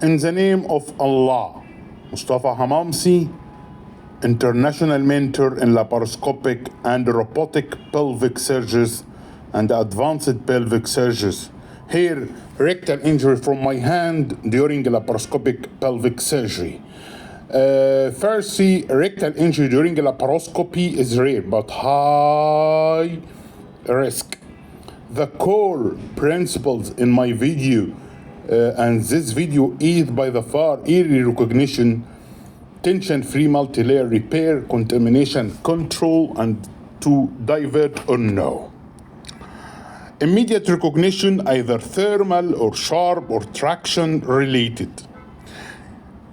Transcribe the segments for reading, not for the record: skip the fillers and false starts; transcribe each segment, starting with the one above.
In the name of Allah, Mustafa Hamamsy, international mentor in laparoscopic and robotic pelvic surgeries and advanced pelvic surgeries. Here, rectal injury from my hand during laparoscopic pelvic surgery. Firstly, rectal injury during laparoscopy is rare but high risk. The core principles in my video and this video is by the far early recognition, tension-free multi-layer repair, contamination control, and to divert or no. Immediate recognition, either thermal or sharp or traction related.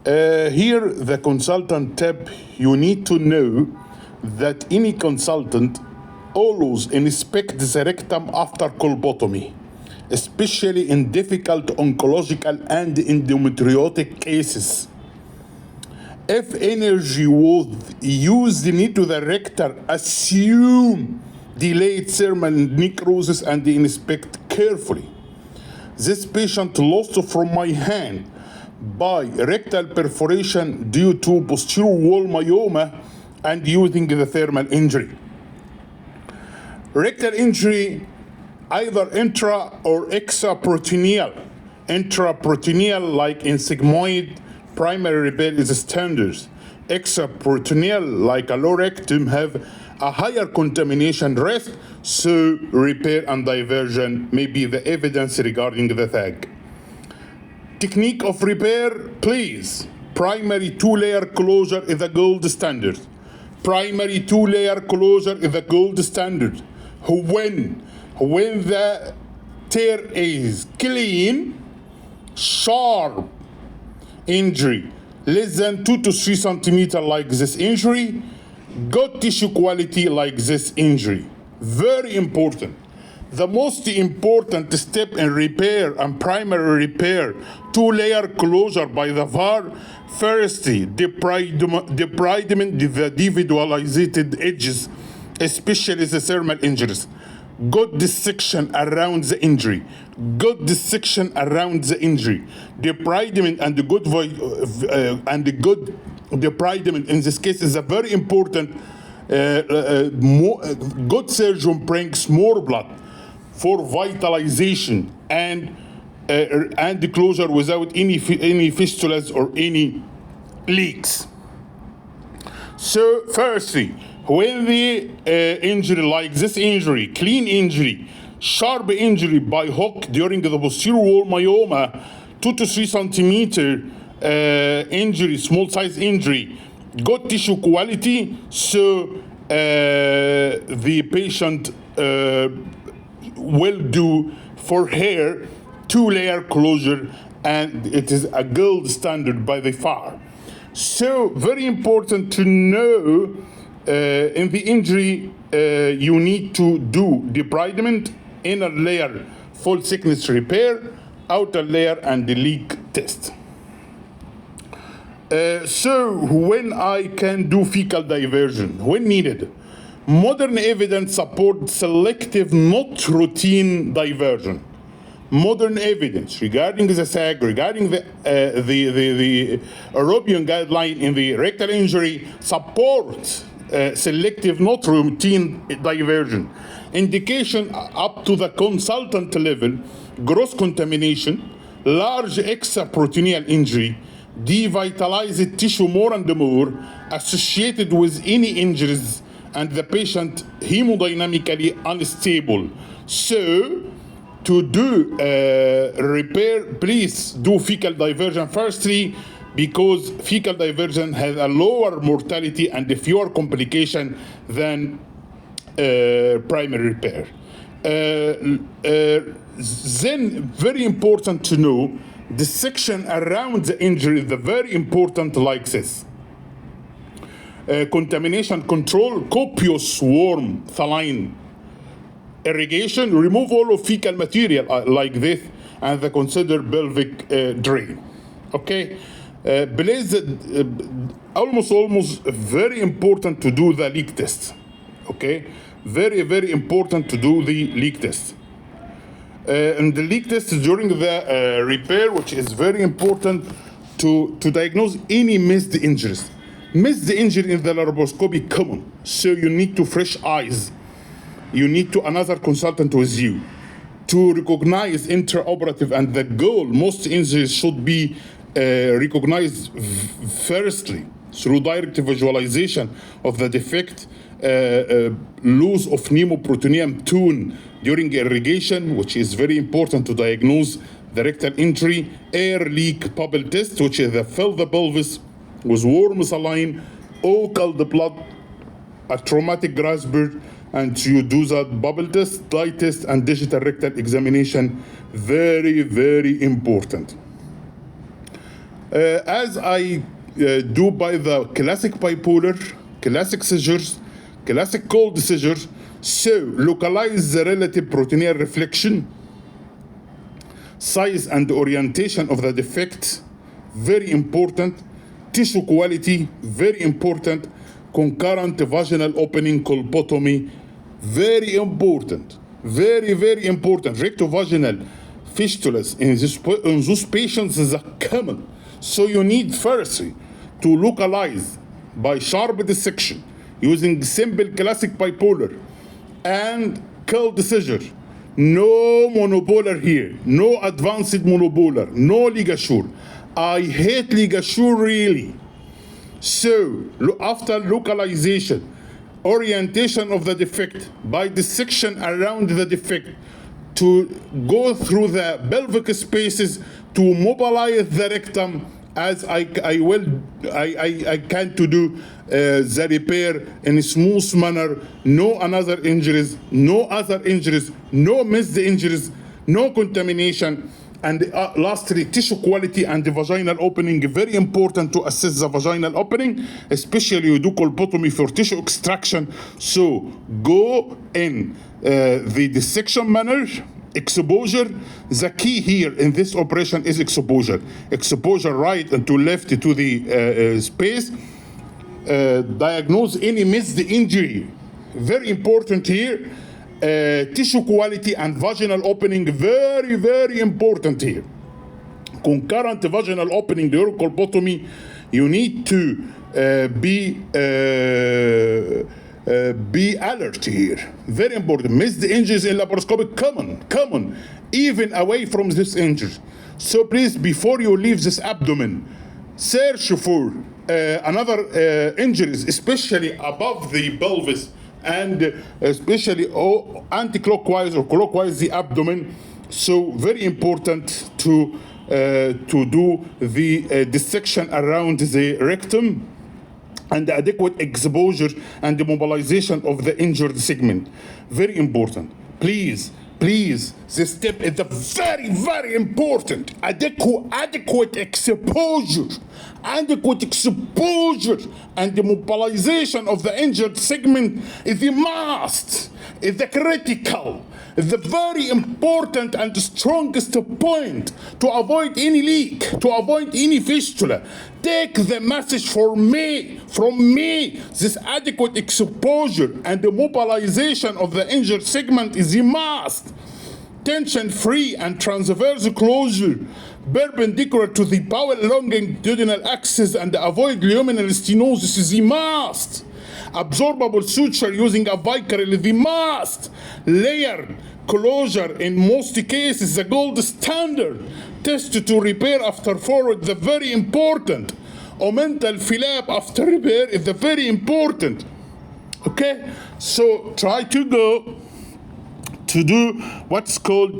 Here the consultant tip, you need to know that any consultant always inspect the rectum after colpotomy, especially in difficult oncological and endometriotic cases. If energy was used into the rectum, assume delayed thermal necrosis and inspect carefully. This patient lost from my hand by rectal perforation due to posterior wall myoma and using the thermal injury. Rectal injury, either intra or extraperitoneal. Intraperitoneal, like in sigmoid, primary repair is standard. Extraperitoneal, like a low rectum, have a higher contamination risk, so repair and diversion may be the evidence regarding the tag. Technique of repair, please. Primary two-layer closure is the gold standard. Primary two-layer closure is the gold standard. When the tear is clean, sharp injury, less than 2 to 3 centimeters like this injury, good tissue quality like this injury. Very important. The most important step in repair and primary repair, two-layer closure by the VAR. Firstly, debridement, the individualized edges, especially the thermal injuries. Good dissection around the injury. Good dissection around the injury. Debridement and the good debridement in this case is a very important. Good surgeon brings more blood for vitalization and closure without any fistulas or any leaks. So firstly, when the injury like this injury, clean injury, sharp injury by hook during the posterior wall myoma, 2 to 3 centimeter injury, small size injury, good tissue quality, so the patient will do for hair two-layer closure, and it is a gold standard by the far. So very important to know in the injury you need to do debridement, inner layer full thickness repair, outer layer and the leak test. So when I can do fecal diversion, when needed, modern evidence supports selective, not routine diversion. Modern evidence regarding the SAG, regarding the European guideline in the rectal injury supports selective, not routine diversion. Indication up to the consultant level, gross contamination, large extraperitoneal injury, devitalized tissue more and more associated with any injuries, and the patient hemodynamically unstable. So to do repair, please do fecal diversion firstly, because fecal diversion has a lower mortality and fewer complications than primary repair. Then very important to know, the section around the injury is very important like this. Contamination control, copious warm saline irrigation, remove all of fecal material like this, and the considered pelvic drain. Okay, place almost very important to do the leak test. Okay, very important to do the leak test. And the leak test during the repair, which is very important to diagnose any missed injuries. Missed injury in the laparoscopy common, so you need to fresh eyes. You need to another consultant with you to recognize intraoperative, and the goal, most injuries should be recognized firstly through direct visualization of the defect, loss of pneumoperitoneum tone during irrigation, which is very important to diagnose the rectal injury, air leak bubble test, which is the fill the pelvis with warm saline or cold blood, a traumatic grasper, and you do that bubble test, dye test, and digital rectal examination. Very, very important. As I do by the classic bipolar, classic scissors, classic cold scissors, so localize the relative peritoneal reflection, size and orientation of the defect, very important. Tissue quality, very important. Concurrent vaginal opening colpotomy, very important. Very, very important. Rectovaginal fistulas in those patients is common. So you need firstly to localize by sharp dissection using simple classic bipolar and cold scissor. No monopolar here, no advanced monopolar, no ligature. I hate ligature really. So after localization, orientation of the defect by dissection around the defect to go through the pelvic spaces to mobilize the rectum, as I can to do the repair in a smooth manner, no other injuries, no missed injuries, no contamination. And lastly, tissue quality and the vaginal opening, very important to assess the vaginal opening, especially you do colpotomy for tissue extraction. So go in the dissection manner, exposure. The key here in this operation is exposure. Exposure right and to left to the space. Diagnose any missed injury. Very important here. Tissue quality and vaginal opening, very, very important here. Concurrent vaginal opening during colpotomy, you need to be alert here. Very important. Missed injuries in laparoscopic, common, even away from this injury. So please, before you leave this abdomen, search for another injuries, especially above the pelvis, and especially anti-clockwise or clockwise the abdomen. So very important to do the dissection around the rectum and the adequate exposure and the mobilization of the injured segment. Very important. Please, this step is a very, very important. Adequate exposure and the mobilization of the injured segment is the must, is the critical, is the very important and the strongest point to avoid any leak, to avoid any fistula. Take the message from me. This adequate exposure and the mobilization of the injured segment is a must. Tension-free and transverse closure perpendicular to the bowel longitudinal axis and avoid luminal stenosis is a must. Absorbable suture using a vicarial is a must. Layered closure in most cases the gold standard. Test to repair after forward the very important. Omental flap after repair is the very important. Okay, so try to go to do what's called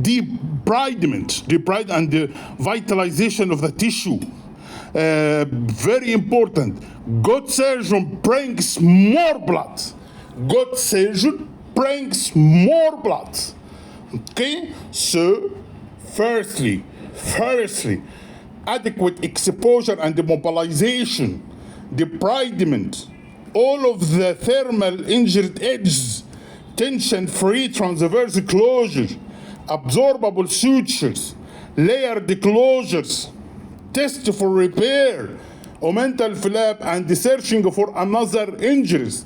debridement and the vitalization of the tissue. Very important. Good surgeon brings more blood. Okay, so firstly, adequate exposure and mobilization, debridement, all of the thermal injured edges, tension-free transverse closure, absorbable sutures, layered closures, test for repair, omental flap, and searching for another injuries.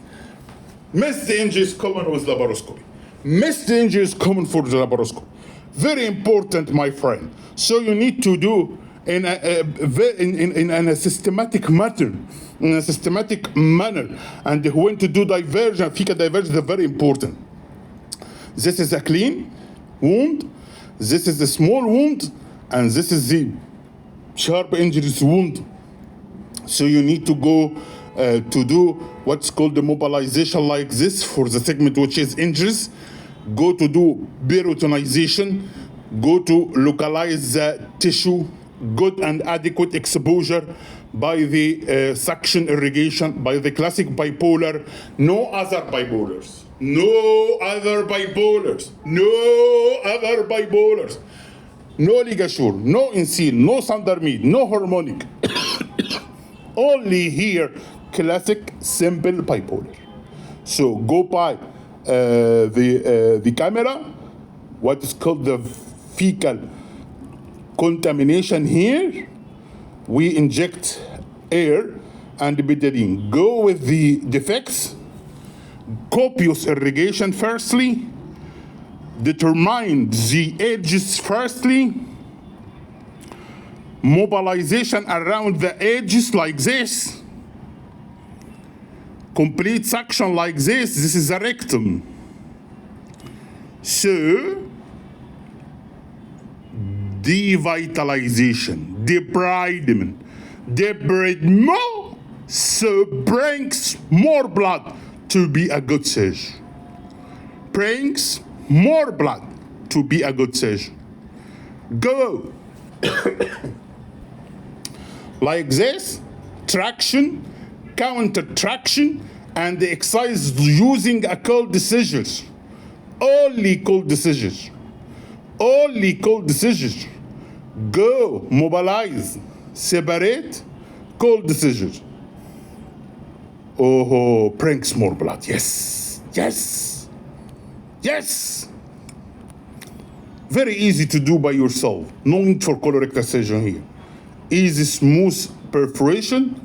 Missed injuries common with laparoscopy. Missed injuries common for the laparoscopy. Very important, my friend. So you need to do in a systematic manner, and when to do diversion, fecal diversion is very important. This is a clean wound, this is a small wound, and this is the sharp injuries wound. So you need to go to do what's called the mobilization like this for the segment which is injuries. Go to do peritonization, go to localize the tissue, good and adequate exposure by the suction irrigation, by the classic bipolar, no other bipolars, no other bipolars, no other bipolars, no ligashur, no insil, no sandarmid, no harmonic. Only here, classic simple bipolar. So go by the camera, what is called the fecal contamination here. We inject air and betadine. Go with the defects, copious irrigation firstly, determine the edges firstly, mobilization around the edges like this, complete suction like this. This is a rectum. So devitalization, debridement, so brings more blood to be a good surgeon. Brings more blood to be a good surgeon. Go like this, traction, counter traction, and the exercise using a cold scissors. Only cold scissors. Only cold scissors. Go, mobilize, separate, cold scissors. Oh, brings more blood. Yes, yes, yes. Very easy to do by yourself. No need for colorectal surgeon here. Easy, smooth perforation,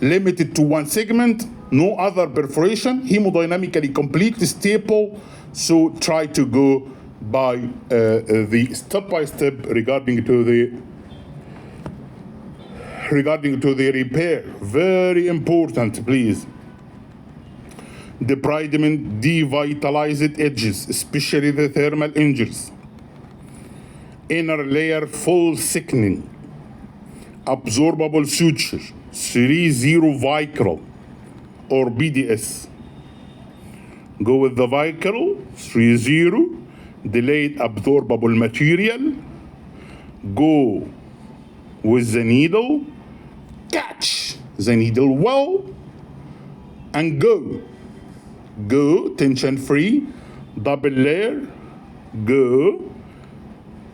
limited to one segment, no other perforation, hemodynamically complete, stable. So try to go by the step-by-step regarding to the repair. Very important, please. Debridement, devitalized edges, especially the thermal injuries. Inner layer full thickening. Absorbable suture, 3-0 vicryl or BDS. Go with the vicryl, 3-0, delayed absorbable material. Go with the needle, catch the needle well, and go. Go, tension free, double layer, go.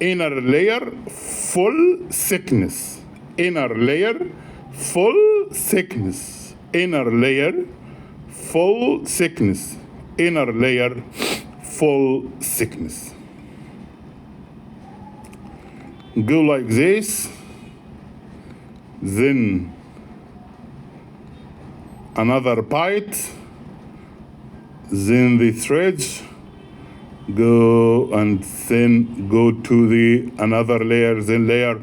Inner layer, full thickness. Inner layer, full thickness. Inner layer, full thickness. Inner layer, full thickness. Go like this. Then another bite. Then the threads. Go and then go to the another layer, then layer.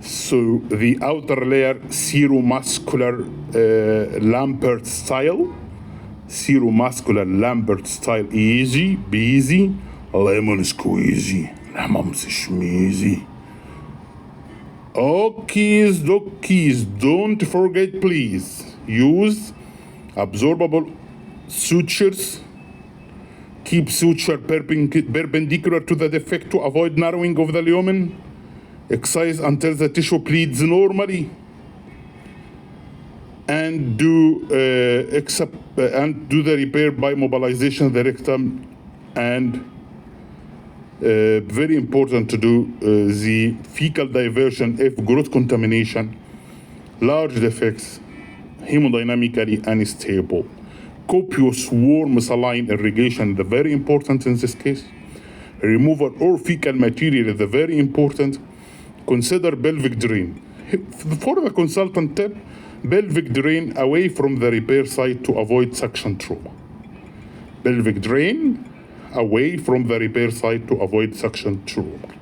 So the outer layer, seromuscular Lambert style. Seromuscular Lambert style, easy, busy, lemon squeezy, Hamamsy schmeezy. Okies dokies, don't forget please, use absorbable sutures. Keep suture perpendicular to the defect to avoid narrowing of the lumen. Excise until the tissue bleeds normally. And do the repair by mobilization of the rectum. And very important to do the fecal diversion if growth contamination, large defects, hemodynamically unstable. Copious warm saline irrigation is very important in this case. Removal or fecal material is very important. Consider pelvic drain. For the consultant tip, pelvic drain away from the repair site to avoid suction trauma. Pelvic drain away from the repair site to avoid suction trauma.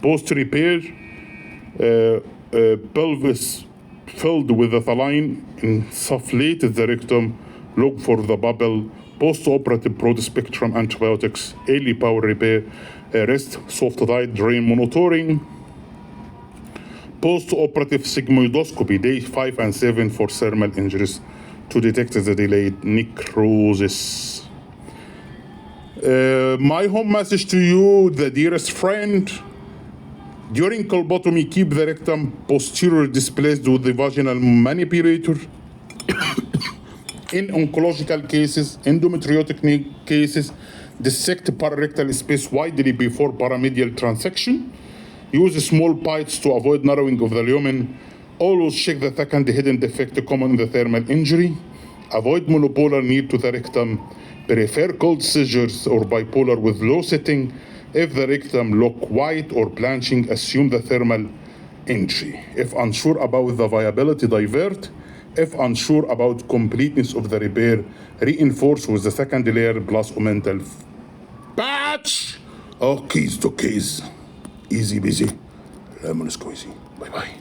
Post-repair, pelvis filled with the saline, insufflated the rectum, look for the bubble. Post-operative broad-spectrum antibiotics, early power repair, rest, soft diet, drain monitoring. Post-operative sigmoidoscopy, day 5 and 7 for thermal injuries to detect the delayed necrosis. My home message to you, the dearest friend, during colpotomy, keep the rectum posterior displaced with the vaginal manipulator. In oncological cases, endometriotic cases, dissect pararectal space widely before paramedial transection. Use small bites to avoid narrowing of the lumen. Always check the second hidden defect common in the thermal injury. Avoid monopolar near to the rectum. Prefer cold scissors or bipolar with low setting. If the rectum look white or blanching, assume the thermal injury. If unsure about the viability, divert. If unsure about completeness of the repair, reinforce with the second layer plus omental patch. Oh, keys to keys. Easy busy. Lemon squeezy. Bye-bye.